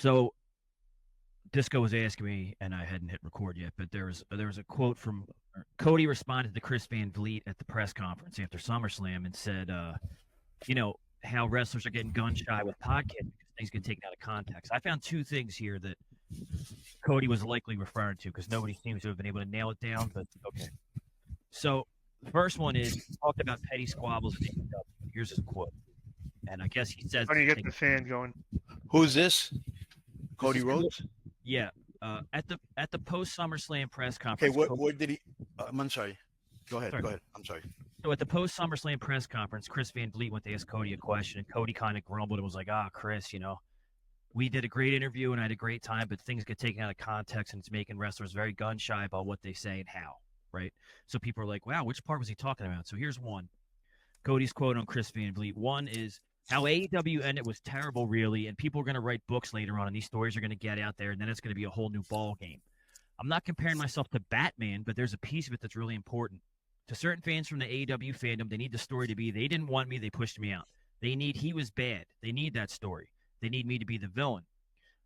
So Disco was asking me, and I hadn't hit record yet, but there was a quote from Cody responded to Chris Van Vliet at the press conference after SummerSlam and said, you know, how wrestlers are getting gun shy with podcasts because things get taken out of context. I found two things here that Cody was likely referring to because nobody seems to have been able to nail it down, but okay. So the first one is he talked about petty squabbles in AEW. Here's his quote. And I guess he says How do you get the fan going? Who's this? this Cody is Rhodes? yeah. At the post SummerSlam press Okay, conference. where did he? I'm sorry. Go ahead. Sorry. Go ahead. I'm sorry. So at the post SummerSlam press conference, Chris Van Vliet went to ask Cody a question, and Cody kind of grumbled and was like, Chris, we did a great interview and I had a great time, but things get taken out of context and it's making wrestlers very gun shy about what they say and how, right? So people are like, wow, which part was he talking about? So here's one. Cody's quote on Chris Van Vliet. One is how AEW ended was terrible, really, and people are going to write books later on, and these stories are going to get out there, and then it's going to be a whole new ball game. I'm not comparing myself to Batman, but there's a piece of it that's really important. To certain fans from the AEW fandom, they need the story to be, they didn't want me, they pushed me out. They need, he was bad. They need that story. They need me to be the villain.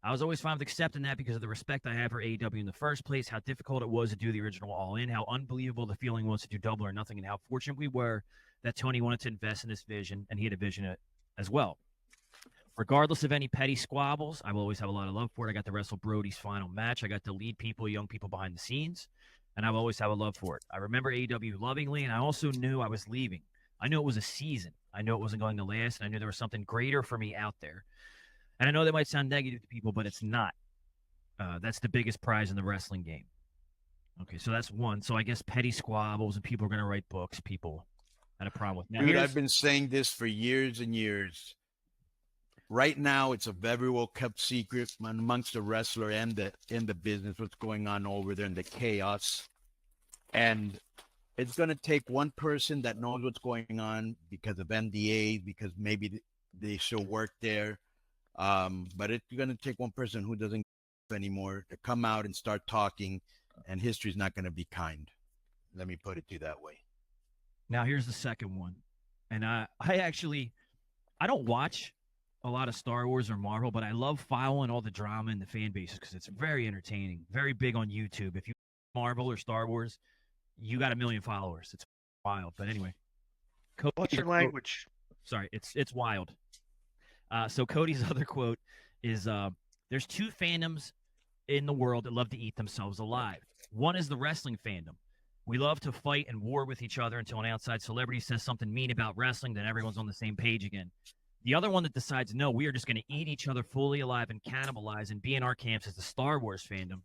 I was always fine with accepting that because of the respect I have for AEW in the first place, how difficult it was to do the original All In, how unbelievable the feeling was to do Double or Nothing, and how fortunate we were that Tony wanted to invest in this vision, and he had a vision as well. Regardless of any petty squabbles, I will always have a lot of love for it. I got to wrestle Brody's final match. I got to lead people, young people behind the scenes, and I will always have a love for it. I remember AEW lovingly, and I also knew I was leaving. I knew it was a season. I knew it wasn't going to last, and I knew there was something greater for me out there. And I know that might sound negative to people, but it's not. That's the biggest prize in the wrestling game. Okay, so that's one. So I guess petty squabbles and people are going to write books. People had a problem with. Now, Dude, I've been saying this for years and years. Right now, it's a very well kept secret amongst the wrestler and in the business what's going on over there in the chaos. And it's going to take one person that knows what's going on because of NDAs, because maybe they still work there. But it's going to take one person who doesn't anymore to come out and start talking, and history's not going to be kind. Let me put it to you that way. Now, here's the second one. And I don't watch a lot of Star Wars or Marvel, but I love following all the drama in the fan bases because it's very entertaining, very big on YouTube. If you Marvel or Star Wars, you got 1 million followers. It's wild. But anyway. What's your language? Sorry, it's wild. So Cody's other quote is, there's two fandoms in the world that love to eat themselves alive. One is the wrestling fandom. We love to fight and war with each other until an outside celebrity says something mean about wrestling, then everyone's on the same page again. The other one that decides, no, we are just going to eat each other fully alive and cannibalize and be in our camps is the Star Wars fandom.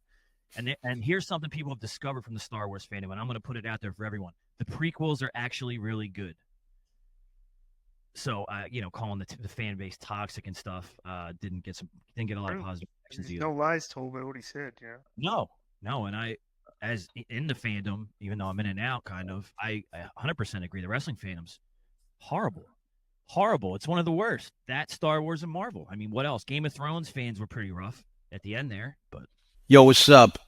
And here's something people have discovered from the Star Wars fandom, and I'm going to put it out there for everyone. The prequels are actually really good. So, calling the fan base toxic and stuff didn't get a lot of positive reactions either. No lies told by what he said, yeah. No, and I, as in the fandom, even though I'm in and out, kind of, I 100% agree. The wrestling fandom's horrible. It's one of the worst. That Star Wars and Marvel. I mean, what else? Game of Thrones fans were pretty rough at the end there, but. Yo, what's up?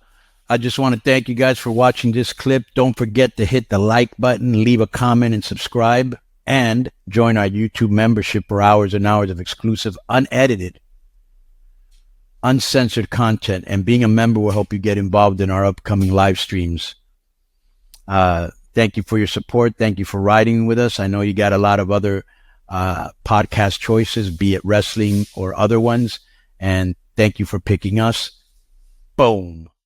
I just want to thank you guys for watching this clip. Don't forget to hit the like button, leave a comment, and subscribe. And join our YouTube membership for hours and hours of exclusive, unedited, uncensored content. And being a member will help you get involved in our upcoming live streams. Thank you for your support. Thank you for riding with us. I know you got a lot of other podcast choices, be it wrestling or other ones. And thank you for picking us. Boom.